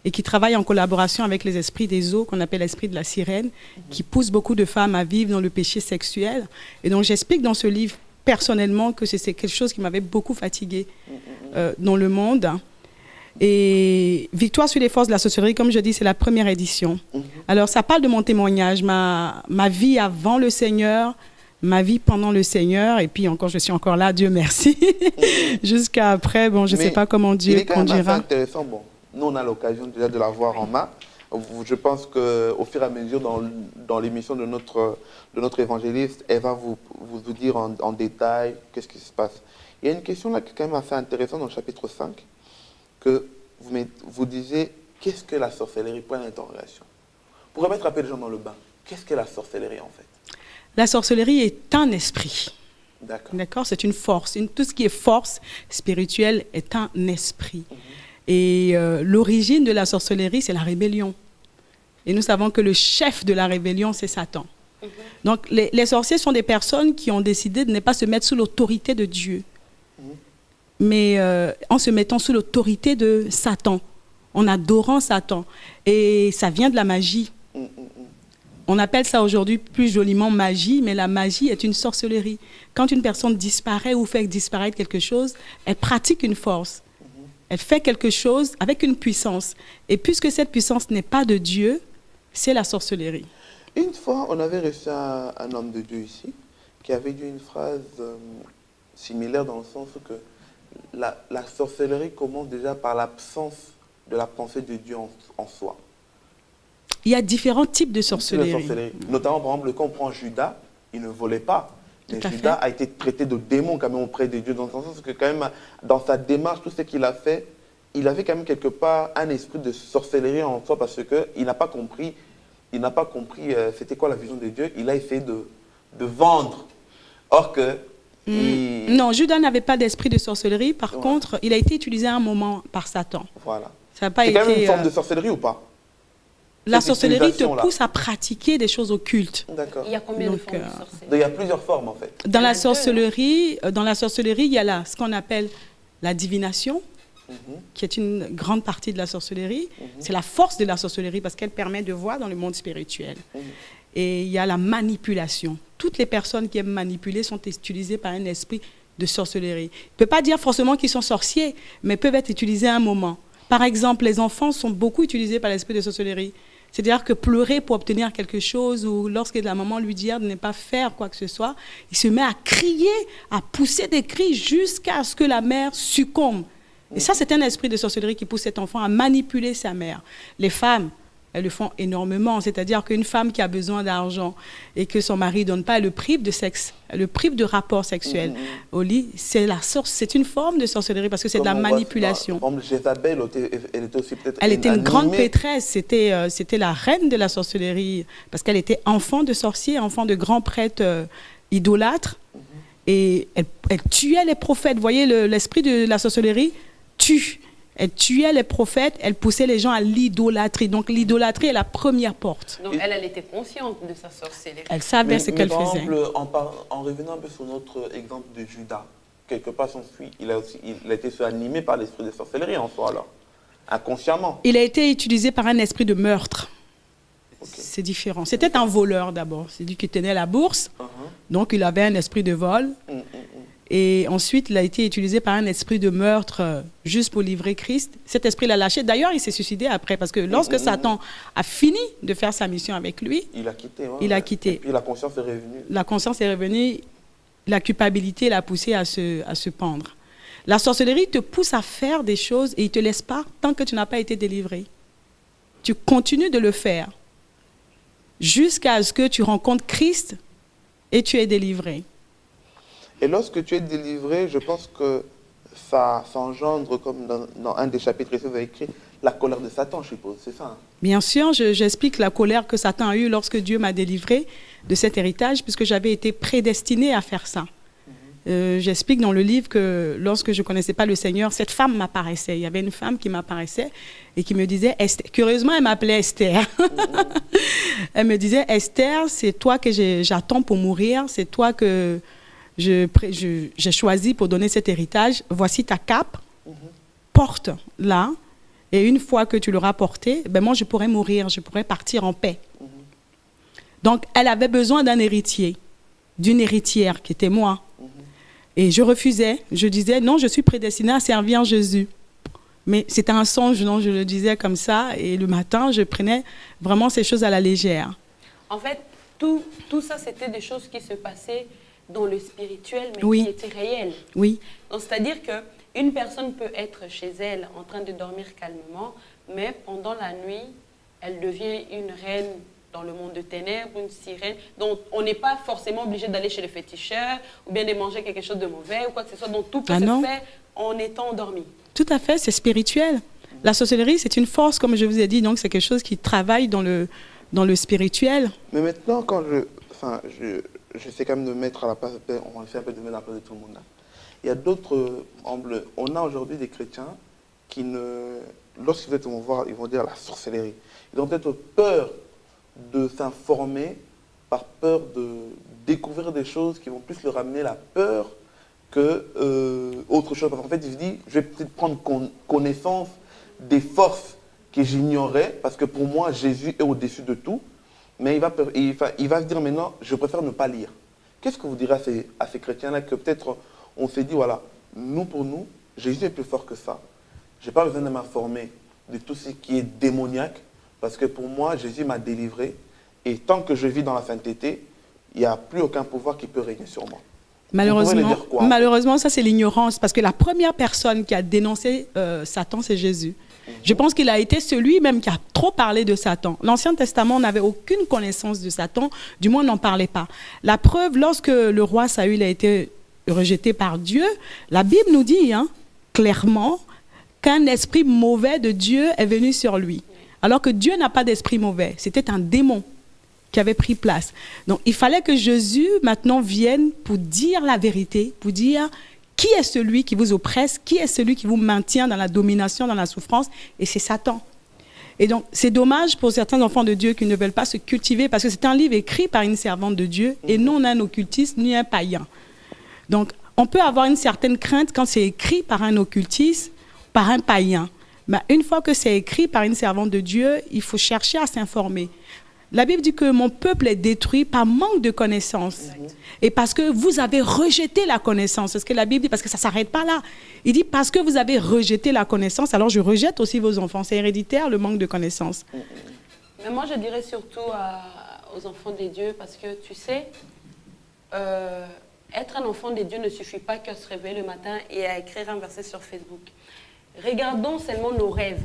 et qui travaillent en collaboration avec les esprits des eaux, qu'on appelle l'esprit de la sirène, qui poussent beaucoup de femmes à vivre dans le péché sexuel. Et donc, j'explique dans ce livre personnellement que c'est quelque chose qui m'avait beaucoup fatiguée dans le monde. Et Victoire sur les forces de la sorcellerie, comme je dis, c'est la première édition. Alors, ça parle de mon témoignage, ma vie avant le Seigneur, ma vie pendant le Seigneur, et puis encore, je suis encore là, Dieu merci. Jusqu'à après, bon, je ne sais pas comment Dieu conduira. Il est quand même assez intéressant. Bon, nous, on a l'occasion déjà de la voir en main. Je pense qu'au fur et à mesure, dans l'émission de notre évangéliste, elle va vous dire en détail qu'est-ce qui se passe. Il y a une question là qui est quand même assez intéressante dans le chapitre 5, que vous disiez, qu'est-ce que la sorcellerie? Point d'interrogation. Pour remettre un peu les gens dans le bain, qu'est-ce que la sorcellerie en fait? La sorcellerie est un esprit. D'accord. D'accord, c'est une force. Tout ce qui est force spirituelle est un esprit. Et l'origine de la sorcellerie, c'est la rébellion. Et nous savons que le chef de la rébellion, c'est Satan. Donc, les sorciers sont des personnes qui ont décidé de ne pas se mettre sous l'autorité de Dieu, mais en se mettant sous l'autorité de Satan, en adorant Satan. Et ça vient de la magie. On appelle ça aujourd'hui plus joliment magie, mais la magie est une sorcellerie. Quand une personne disparaît ou fait disparaître quelque chose, elle pratique une force. Elle fait quelque chose avec une puissance. Et puisque cette puissance n'est pas de Dieu, c'est la sorcellerie. Une fois, on avait reçu un homme de Dieu ici qui avait dit une phrase similaire dans le sens que la sorcellerie commence déjà par l'absence de la pensée de Dieu en soi. Il y a différents types de sorcellerie. Notamment, par exemple, quand on prend Judas, il ne volait pas. Mais Judas a été traité de démon quand même auprès de Dieu, dans le sens que quand même, dans sa démarche, tout ce qu'il a fait, il avait quand même quelque part un esprit de sorcellerie en soi parce qu'il n'a pas compris, c'était quoi la vision de Dieu. Il a essayé de vendre. Or que... Non, Judas n'avait pas d'esprit de sorcellerie. Par contre, il a été utilisé à un moment par Satan. Voilà. Ça n'a pas été... C'est quand même une forme de sorcellerie ou pas? La sorcellerie te pousse à pratiquer des choses occultes. D'accord. Il y a combien de formes de sorcellerie? Il y a plusieurs formes en fait. Dans la sorcellerie, il y a ce qu'on appelle la divination, qui est une grande partie de la sorcellerie. C'est la force de la sorcellerie parce qu'elle permet de voir dans le monde spirituel. Et il y a la manipulation. Toutes les personnes qui aiment manipuler sont utilisées par un esprit de sorcellerie. Il ne peut pas dire forcément qu'ils sont sorciers, mais peuvent être utilisés à un moment. Par exemple, les enfants sont beaucoup utilisés par l'esprit de sorcellerie. C'est-à-dire que pleurer pour obtenir quelque chose ou lorsque la maman lui dit de ne pas faire quoi que ce soit, il se met à crier, à pousser des cris jusqu'à ce que la mère succombe. Et ça, c'est un esprit de sorcellerie qui pousse cet enfant à manipuler sa mère. Les femmes, elles le font énormément. C'est-à-dire qu'une femme qui a besoin d'argent et que son mari ne donne pas, elle le prive de sexe, elle le prive de rapport sexuel au lit. C'est une forme de sorcellerie parce que c'est de la manipulation. Jézabel, elle était aussi peut-être... Elle était une grande pétresse. C'était la reine de la sorcellerie parce qu'elle était enfant de sorcier, enfant de grands prêtres idolâtres. Et elle tuait les prophètes. Vous voyez, l'esprit de la sorcellerie tue. Elle tuait les prophètes, elle poussait les gens à l'idolâtrie. Donc l'idolâtrie est la première porte. Donc elle était consciente de sa sorcellerie. Elle savait ce qu'elle faisait. Par exemple, en revenant un peu sur notre exemple de Judas, quelque part son fils, il a été animé par l'esprit de sorcellerie en soi alors, inconsciemment. Il a été utilisé par un esprit de meurtre. C'est différent. C'était un voleur d'abord. C'est lui qui tenait la bourse. Donc il avait un esprit de vol. Et ensuite, il a été utilisé par un esprit de meurtre juste pour livrer Christ. Cet esprit l'a lâché. D'ailleurs, il s'est suicidé après parce que lorsque Satan a fini de faire sa mission avec lui, il a quitté. Il a quitté. Et puis la conscience est revenue. La conscience est revenue. La culpabilité l'a poussé à se pendre. La sorcellerie te pousse à faire des choses et il ne te laisse pas tant que tu n'as pas été délivré. Tu continues de le faire jusqu'à ce que tu rencontres Christ et tu es délivré. Et lorsque tu es délivré, je pense que ça engendre, comme dans un des chapitres que vous avez écrit, la colère de Satan, je suppose, c'est ça? Bien sûr, j'explique la colère que Satan a eue lorsque Dieu m'a délivré de cet héritage, puisque j'avais été prédestinée à faire ça. J'explique dans le livre que lorsque je ne connaissais pas le Seigneur, cette femme m'apparaissait. Il y avait une femme qui m'apparaissait et qui me disait, Esther. Curieusement, elle m'appelait Esther. Elle me disait, Esther, c'est toi que j'attends pour mourir, c'est toi que j'ai choisi pour donner cet héritage. Voici ta cape, porte-la. Et une fois que tu l'auras portée, ben moi, je pourrais mourir, je pourrais partir en paix. Donc, elle avait besoin d'un héritier, d'une héritière qui était moi. Et je refusais. Je disais, non, je suis prédestinée à servir Jésus. Mais c'était un songe, non, je le disais comme ça. Et le matin, je prenais vraiment ces choses à la légère. En fait, tout ça, c'était des choses qui se passaient dans le spirituel, mais Oui. qui étaient réelles. Oui, Donc, c'est-à-dire qu'une personne peut être chez elle en train de dormir calmement, mais pendant la nuit, elle devient une reine dans le monde de ténèbres, une sirène. Donc, on n'est pas forcément obligé d'aller chez le féticheur ou bien de manger quelque chose de mauvais ou quoi que ce soit. Donc, tout peut Ah se non. faire en étant endormi. tout à fait, c'est spirituel. La sorcellerie, c'est une force, comme je vous ai dit, donc c'est quelque chose qui travaille dans le spirituel. Mais maintenant, quand je sais quand même de mettre à la place, on fait un peu de mettre à la place de tout le monde là. Il y a d'autres, on a aujourd'hui des chrétiens qui lorsqu'ils vont voir, ils vont dire la sorcellerie. Ils ont peut-être peur de s'informer, par peur de découvrir des choses qui vont plus leur amener la peur que autre chose. Parce qu'en fait, ils se disent, je vais peut-être prendre connaissance des forces que j'ignorais, parce que pour moi, Jésus est au-dessus de tout. Mais il va se dire maintenant, je préfère ne pas lire. Qu'est-ce que vous direz à ces chrétiens-là que peut-être on s'est dit, voilà, pour nous, Jésus est plus fort que ça. Je n'ai pas besoin de m'informer de tout ce qui est démoniaque, parce que pour moi, Jésus m'a délivré. Et tant que je vis dans la sainteté, il n'y a plus aucun pouvoir qui peut régner sur moi. Malheureusement, ça c'est l'ignorance, parce que la première personne qui a dénoncé Satan, c'est Jésus. Je pense qu'il a été celui même qui a trop parlé de Satan. L'Ancien Testament n'avait aucune connaissance de Satan, du moins on n'en parlait pas. La preuve, lorsque le roi Saül a été rejeté par Dieu, la Bible nous dit clairement qu'un esprit mauvais de Dieu est venu sur lui. Alors que Dieu n'a pas d'esprit mauvais, c'était un démon qui avait pris place. Donc il fallait que Jésus maintenant vienne pour dire la vérité, pour dire qui est celui qui vous oppresse, qui est celui qui vous maintient dans la domination, dans la souffrance, et c'est Satan. Et donc c'est dommage pour certains enfants de Dieu qui ne veulent pas se cultiver, parce que c'est un livre écrit par une servante de Dieu et non un occultiste ni un païen. Donc on peut avoir une certaine crainte quand c'est écrit par un occultiste, par un païen. Mais une fois que c'est écrit par une servante de Dieu, il faut chercher à s'informer. La Bible dit que mon peuple est détruit par manque de connaissance. Et parce que vous avez rejeté la connaissance. C'est ce que la Bible dit, parce que ça ne s'arrête pas là. Il dit, parce que vous avez rejeté la connaissance, alors je rejette aussi vos enfants. C'est héréditaire, le manque de connaissance. Mais moi, je dirais surtout aux enfants des dieux, parce que tu sais, être un enfant des dieux ne suffit pas qu'à se réveiller le matin et à écrire un verset sur Facebook. Regardons seulement nos rêves.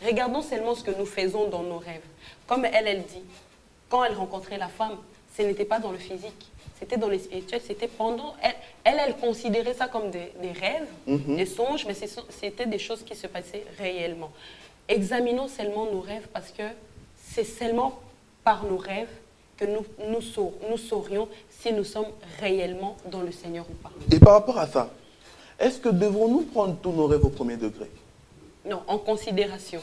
Regardons seulement ce que nous faisons dans nos rêves. Comme elle dit, quand elle rencontrait la femme, ce n'était pas dans le physique, c'était dans le spirituel, c'était pendant... Elle considérait ça comme des rêves, des songes, mais c'était des choses qui se passaient réellement. Examinons seulement nos rêves, parce que c'est seulement par nos rêves que nous saurions si nous sommes réellement dans le Seigneur ou pas. Et par rapport à ça, est-ce que devrons-nous prendre tous nos rêves au premier degré? Non, en considération.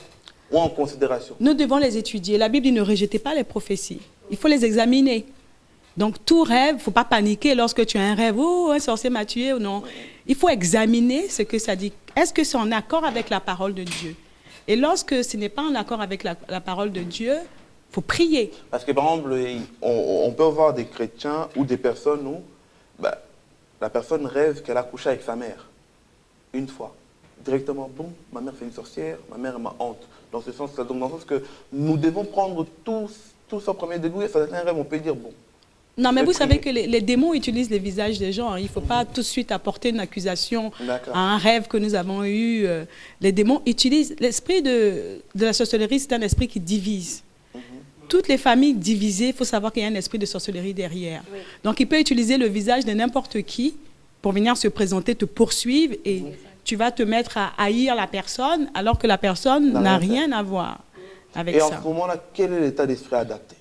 Ou en considération? Nous devons les étudier. La Bible dit ne rejetez pas les prophéties. Il faut les examiner. Donc tout rêve, il ne faut pas paniquer lorsque tu as un rêve. Oh, un sorcier m'a tué ou non. Il faut examiner ce que ça dit. Est-ce que c'est en accord avec la parole de Dieu? Et lorsque ce n'est pas en accord avec la parole de Dieu, il faut prier. Parce que par exemple, on peut avoir des chrétiens ou des personnes où la personne rêve qu'elle a couché avec sa mère une fois. Directement, bon, ma mère c'est une sorcière, ma mère m'a honte. Dans ce sens-là, donc dans le sens que nous devons prendre tous au premier degré. Ça un rêve, on peut dire bon. Non, mais vous savez que les démons utilisent les visages des gens. Il ne faut pas tout de suite apporter une accusation à un rêve que nous avons eu. Les démons utilisent... L'esprit de la sorcellerie, c'est un esprit qui divise. Toutes les familles divisées, il faut savoir qu'il y a un esprit de sorcellerie derrière. Oui. Donc, il peut utiliser le visage de n'importe qui pour venir se présenter, te poursuivre et tu vas te mettre à haïr la personne alors que la personne n'a rien à voir avec ça. Et en ce moment-là, quel est l'état d'esprit adapté?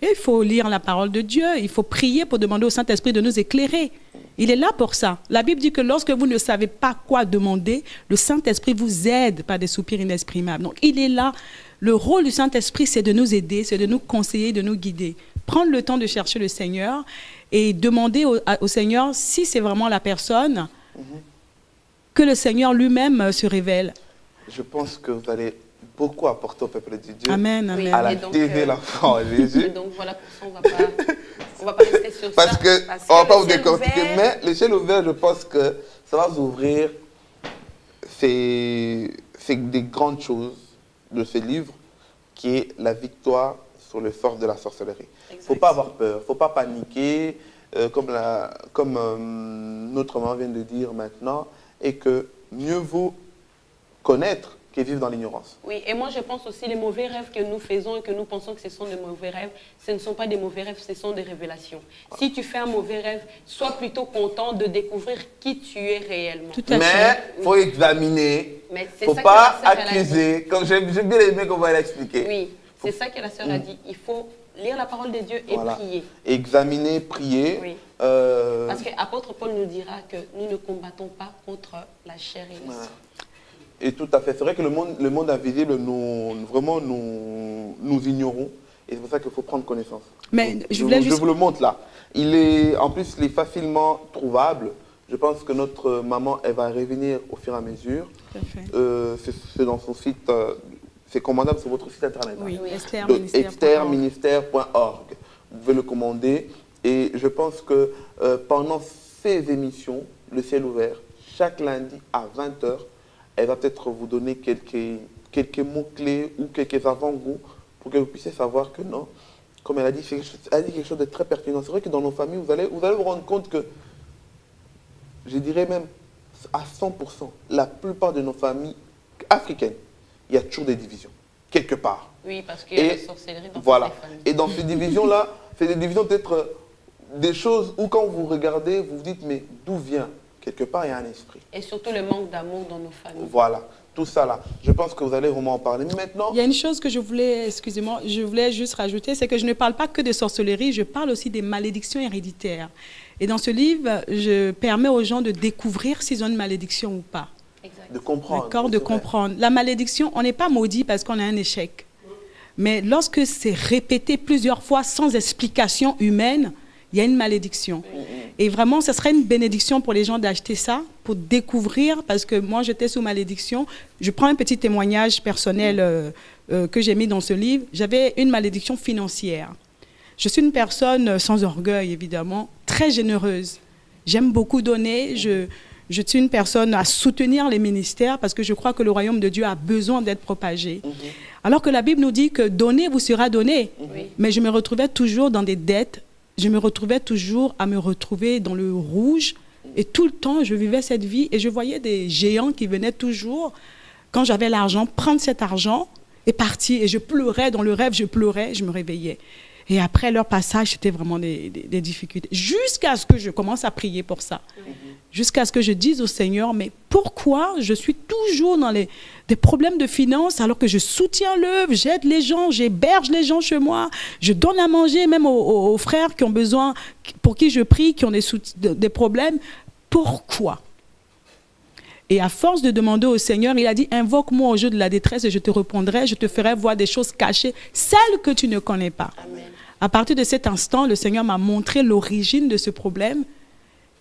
Et il faut lire la parole de Dieu, il faut prier pour demander au Saint-Esprit de nous éclairer. Il est là pour ça. La Bible dit que lorsque vous ne savez pas quoi demander, le Saint-Esprit vous aide par des soupirs inexprimables. Donc, il est là. Le rôle du Saint-Esprit, c'est de nous aider, c'est de nous conseiller, de nous guider. Prendre le temps de chercher le Seigneur et demander au Seigneur si c'est vraiment la personne, que le Seigneur lui-même se révèle. Je pense que vous allez beaucoup apporter au peuple de Dieu. Amen, amen. À la TV, la foi en Jésus. Et donc voilà, pour ça, on va pas rester sur parce ça. Que on ne va pas vous décortiquer, mais le ciel ouvert, je pense que ça va vous ouvrir c'est des grandes choses de ce livre qui est la victoire sur le force de la sorcellerie. Il ne faut pas avoir peur, il ne faut pas paniquer, comme notre maman vient de dire maintenant, et que mieux vaut connaître que vivre dans l'ignorance. Oui, et moi je pense aussi les mauvais rêves que nous faisons et que nous pensons que ce sont des mauvais rêves, ce ne sont pas des mauvais rêves, ce sont des révélations. Si tu fais un mauvais rêve, sois plutôt content de découvrir qui tu es réellement. Tout à fait. Mais il faut examiner, il ne faut pas accuser, comme j'ai bien aimé qu'on va l'expliquer. Oui, c'est ça que la sœur a dit, il faut lire la parole de Dieu et prier. Examiner, prier. Oui. Parce que l'apôtre Paul nous dira que nous ne combattons pas contre la chair et le sang. Et tout à fait. C'est vrai que le monde invisible, nous ignorons. Et c'est pour ça qu'il faut prendre connaissance. Mais donc, je vous le montre là. En plus, il est facilement trouvable. Je pense que notre maman, elle va revenir au fur et à mesure. Tout à fait. C'est dans son site, c'est commandable sur votre site internet. Oui, exterministère.org. Vous pouvez le commander. Et je pense que pendant ces émissions, Le Ciel Ouvert, chaque lundi à 20h, elle va peut-être vous donner quelques mots-clés ou quelques avant-goûts pour que vous puissiez savoir que non, comme elle a dit quelque chose de très pertinent. C'est vrai que dans nos familles, vous allez vous rendre compte que, je dirais même à 100%, la plupart de nos familles africaines, il y a toujours des divisions, quelque part. Oui, parce qu'il y a la sorcellerie dans voilà. toutes les familles. Et dans ces divisions-là, c'est des divisions peut-être des choses où quand vous regardez, vous vous dites, mais d'où vient ? Quelque part, il y a un esprit. Et surtout le manque d'amour dans nos familles. Voilà, tout ça là. Je pense que vous allez vraiment en parler. Mais maintenant... Il y a une chose que je voulais juste rajouter, c'est que je ne parle pas que de sorcellerie, je parle aussi des malédictions héréditaires. Et dans ce livre, je permets aux gens de découvrir s'ils ont une malédiction ou pas. Exact. De comprendre. D'accord, de comprendre. La malédiction, on n'est pas maudit parce qu'on a un échec. Mais lorsque c'est répété plusieurs fois sans explication humaine, il y a une malédiction. Et vraiment, ce serait une bénédiction pour les gens d'acheter ça, pour découvrir, parce que moi, j'étais sous malédiction. Je prends un petit témoignage personnel que j'ai mis dans ce livre. J'avais une malédiction financière. Je suis une personne sans orgueil, évidemment, très généreuse. J'aime beaucoup donner. Je suis une personne à soutenir les ministères parce que je crois que le royaume de Dieu a besoin d'être propagé. Alors que la Bible nous dit que donner vous sera donné. Mais je me retrouvais toujours dans des dettes. Je me retrouvais toujours à me retrouver dans le rouge. Et tout le temps, je vivais cette vie et je voyais des géants qui venaient toujours, quand j'avais l'argent, prendre cet argent et partir. Et je pleurais dans le rêve, je pleurais, je me réveillais. Et après leur passage, c'était vraiment des difficultés. Jusqu'à ce que je commence à prier pour ça. Jusqu'à ce que je dise au Seigneur, mais pourquoi je suis toujours dans des problèmes de finances alors que je soutiens l'œuvre, j'aide les gens, j'héberge les gens chez moi, je donne à manger même aux frères qui ont besoin, pour qui je prie, qui ont des problèmes. Pourquoi ? Et à force de demander au Seigneur, il a dit, invoque-moi au jour de la détresse et je te répondrai, je te ferai voir des choses cachées, celles que tu ne connais pas. Amen. À partir de cet instant, le Seigneur m'a montré l'origine de ce problème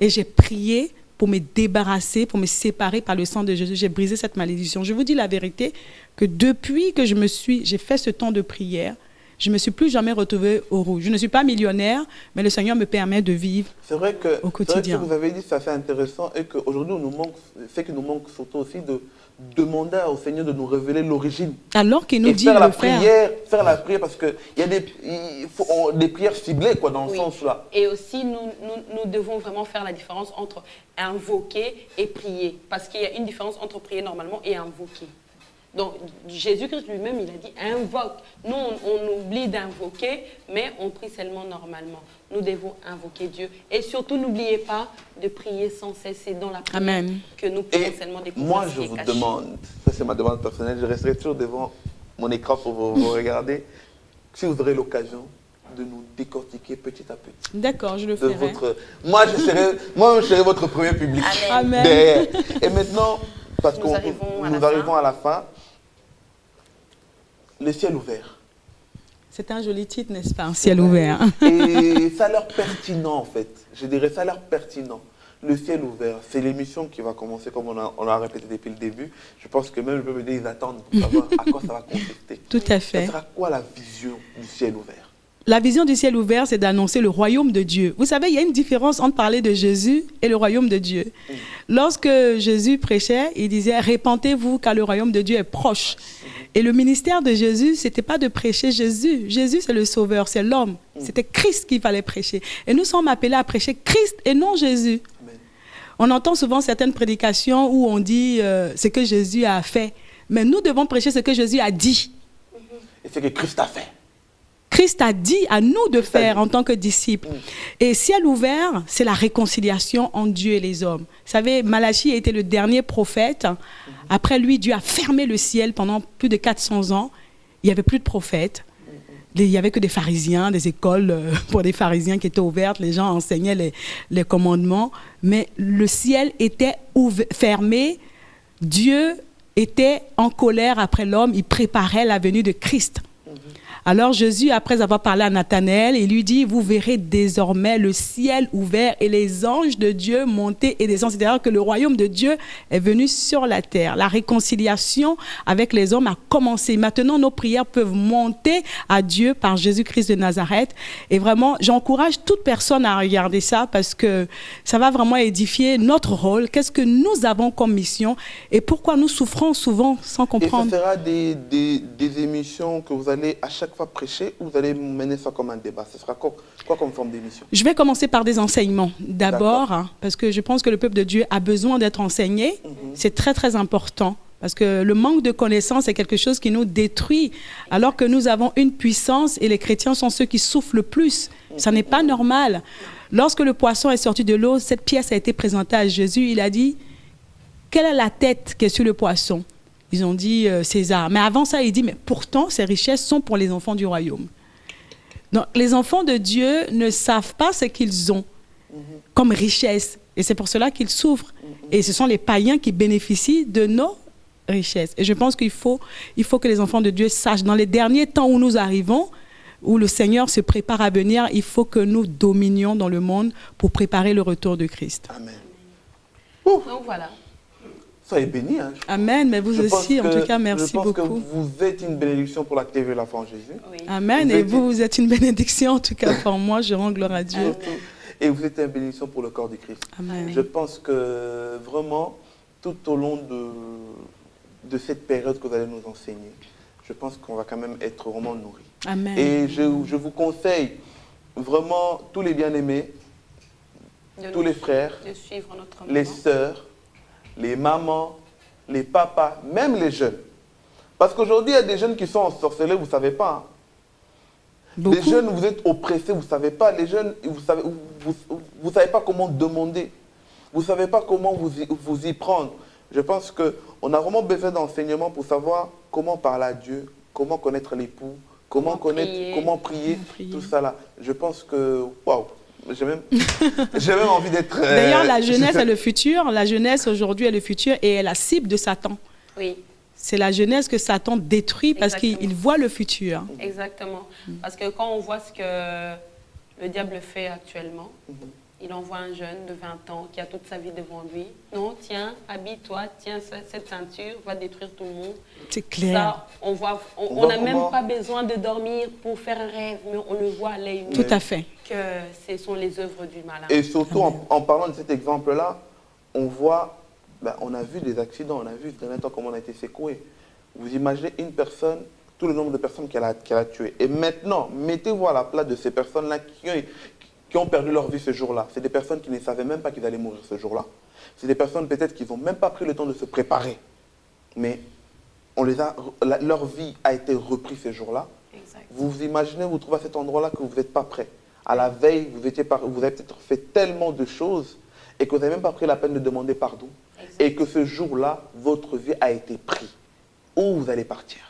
et j'ai prié pour me débarrasser, pour me séparer par le sang de Jésus. J'ai brisé cette malédiction. Je vous dis la vérité, que depuis que j'ai fait ce temps de prière, je ne me suis plus jamais retrouvée au rouge. Je ne suis pas millionnaire, mais le Seigneur me permet de vivre au quotidien. C'est vrai que vous avez dit, c'est assez intéressant et qu'aujourd'hui, ce qui nous manque surtout aussi de demander au Seigneur de nous révéler l'origine. Alors qu'il nous dit faire de la le faire. Faire la prière, parce qu'il y a des prières ciblées quoi, dans ce sens-là. Et aussi, nous devons vraiment faire la différence entre invoquer et prier. Parce qu'il y a une différence entre prier normalement et invoquer. Donc, Jésus-Christ lui-même, il a dit invoque. Nous, on oublie d'invoquer, mais on prie seulement normalement. Nous devons invoquer Dieu. Et surtout, n'oubliez pas de prier sans cesser dans la prière. Amen. Que nous pouvons seulement découvrir. Moi, je vous demande, ça c'est ma demande personnelle, je resterai toujours devant mon écran pour vous regarder. Si vous aurez l'occasion de nous décortiquer petit à petit. D'accord, je le ferai. Moi, je serai votre premier public. Amen. Derrière. Et maintenant, parce nous arrivons à la fin, le ciel ouvert. C'est un joli titre, n'est-ce pas? Un ciel ouvert. Et ça a l'air pertinent, en fait. Je dirais, ça a l'air pertinent. Le ciel ouvert, c'est l'émission qui va commencer, comme on l'a répété depuis le début. Je pense que même le peuple, ils attendent pour savoir à quoi ça va consister. Tout à fait. Ça sera quoi la vision du ciel ouvert? la vision du ciel ouvert, c'est d'annoncer le royaume de Dieu. Vous savez, il y a une différence entre parler de Jésus et le royaume de Dieu. Lorsque Jésus prêchait, il disait « Répentez-vous car le royaume de Dieu est proche ». Et le ministère de Jésus, ce n'était pas de prêcher Jésus. Jésus, c'est le sauveur, c'est l'homme. C'était Christ qu'il fallait prêcher. Et nous sommes appelés à prêcher Christ et non Jésus. Amen. On entend souvent certaines prédications où on dit ce que Jésus a fait. Mais nous devons prêcher ce que Jésus a dit. Et c'est que Christ a fait. Christ a dit à nous de faire en tant que disciples. Et ciel ouvert, c'est la réconciliation entre Dieu et les hommes. Vous savez, Malachie a été le dernier prophète. Après lui, Dieu a fermé le ciel pendant plus de 400 ans. Il n'y avait plus de prophètes. Il n'y avait que des pharisiens, des écoles pour des pharisiens qui étaient ouvertes. Les gens enseignaient les commandements. Mais le ciel était fermé. Dieu était en colère après l'homme. Il préparait la venue de Christ. Alors Jésus, après avoir parlé à Nathanaël, il lui dit, vous verrez désormais le ciel ouvert et les anges de Dieu monter et descendre. C'est-à-dire que le royaume de Dieu est venu sur la terre. La réconciliation avec les hommes a commencé. Maintenant, nos prières peuvent monter à Dieu par Jésus-Christ de Nazareth. Et vraiment, j'encourage toute personne à regarder ça parce que ça va vraiment édifier notre rôle. Qu'est-ce que nous avons comme mission et pourquoi nous souffrons souvent sans comprendre. Et ce sera des émissions que vous allez à chaque fois prêcher ou vous allez mener ça comme un débat? Ce sera quoi comme forme d'émission? Je vais commencer par des enseignements d'abord, parce que je pense que le peuple de Dieu a besoin d'être enseigné. C'est très, très important. Parce que le manque de connaissance est quelque chose qui nous détruit, alors que nous avons une puissance et les chrétiens sont ceux qui souffrent le plus. Ça n'est pas normal. Lorsque le poisson est sorti de l'eau, cette pièce a été présentée à Jésus. Il a dit, quelle est la tête qui est sur le poisson? Ils ont dit César. Mais avant ça, il dit, mais pourtant, ces richesses sont pour les enfants du royaume. Donc, les enfants de Dieu ne savent pas ce qu'ils ont comme richesse. Et c'est pour cela qu'ils souffrent. Et ce sont les païens qui bénéficient de nos richesses. Et je pense qu'il faut que les enfants de Dieu sachent, dans les derniers temps où nous arrivons, où le Seigneur se prépare à venir, il faut que nous dominions dans le monde pour préparer le retour de Christ. Amen. Donc voilà. Soyez bénis. Hein. Amen, mais vous aussi, en tout cas, merci beaucoup. Je pense que vous êtes une bénédiction pour la TV La Foi en Jésus. Oui. Amen, et vous êtes une bénédiction, en tout cas pour moi, je rends gloire à Dieu. Et vous êtes une bénédiction pour le corps du Christ. Amen. Je pense que vraiment, tout au long de cette période que vous allez nous enseigner, je pense qu'on va quand même être vraiment nourris. Amen. Et je vous conseille vraiment tous les bien-aimés, tous les frères, de suivre notre les maman. sœurs, les mamans, les papas, même les jeunes. Parce qu'aujourd'hui, il y a des jeunes qui sont ensorcelés, vous ne savez pas. Hein. Les jeunes, vous êtes oppressés, vous ne savez pas. Les jeunes, vous savez pas comment demander. Vous ne savez pas comment vous y prendre. Je pense qu'on a vraiment besoin d'enseignement pour savoir comment parler à Dieu, comment connaître l'époux, comment prier, tout ça là. Je pense que, waouh, j'ai même envie d'être... D'ailleurs, la jeunesse est le futur. La jeunesse aujourd'hui est le futur et est la cible de Satan. Oui. C'est la jeunesse que Satan détruit parce qu'il voit le futur. Exactement. Parce que quand on voit ce que le diable fait actuellement, il envoie un jeune de 20 ans qui a toute sa vie devant lui. Non, tiens, habille-toi, tiens, cette ceinture va détruire tout le monde. C'est clair. Ça, on n'a même pas besoin de dormir pour faire un rêve, mais on le voit à l'œil nu. Tout à fait. Que ce sont les œuvres du malin. Et surtout, en parlant de cet exemple-là, on voit, on a vu des accidents, on a vu dernier temps comment on a été secoué. Vous imaginez une personne, tout le nombre de personnes qu'elle a tuées. Et maintenant, mettez-vous à la place de ces personnes-là qui ont perdu leur vie ce jour-là. C'est des personnes qui ne savaient même pas qu'ils allaient mourir ce jour-là. C'est des personnes peut-être qui n'ont même pas pris le temps de se préparer. Mais leur vie a été reprise ce jour-là. Vous imaginez, vous trouvez à cet endroit-là que vous n'êtes pas prêt. À la veille, vous avez peut-être fait tellement de choses et que vous n'avez même pas pris la peine de demander pardon. Et que ce jour-là, votre vie a été prise. Où vous allez partir.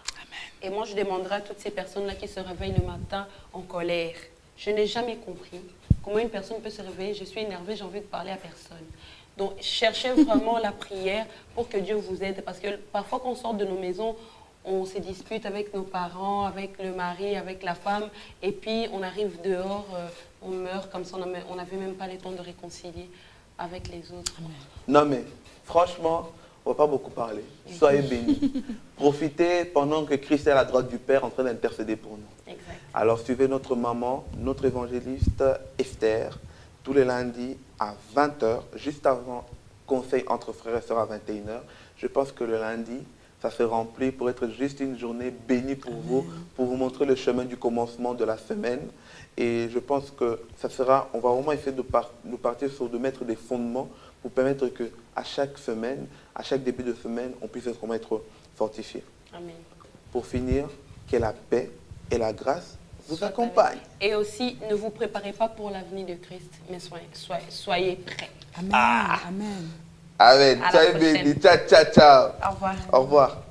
Et moi, je demanderai à toutes ces personnes-là qui se réveillent le matin en colère. Je n'ai jamais compris comment une personne peut se réveiller. Je suis énervée, j'ai envie de parler à personne. Donc, cherchez vraiment la prière pour que Dieu vous aide. Parce que parfois, quand on sort de nos maisons, on se dispute avec nos parents, avec le mari, avec la femme. Et puis, on arrive dehors, on meurt comme ça. On n'avait même pas le temps de réconcilier avec les autres. Non, mais franchement, On ne va pas beaucoup parler. Soyez bénis. Profitez pendant que Christ est à la droite du Père en train d'intercéder pour nous. Exact. Alors suivez notre maman, notre évangéliste Esther, tous les lundis à 20h, juste avant conseil entre frères et sœurs à 21h. Je pense que le lundi, ça se remplit pour être juste une journée bénie pour vous, pour vous montrer le chemin du commencement de la semaine. Et je pense que ça sera, on va vraiment essayer de partir sur, de mettre des fondements pour permettre qu'à chaque semaine, à chaque début de semaine, on puisse vraiment être fortifié. Amen. Pour finir, que la paix et la grâce vous accompagnent. Et aussi, ne vous préparez pas pour l'avenir de Christ, mais soyez prêts. Amen. Amen. Amen. À la Ciao, prochaine. baby. Ciao, ciao, ciao. Au revoir. Au revoir.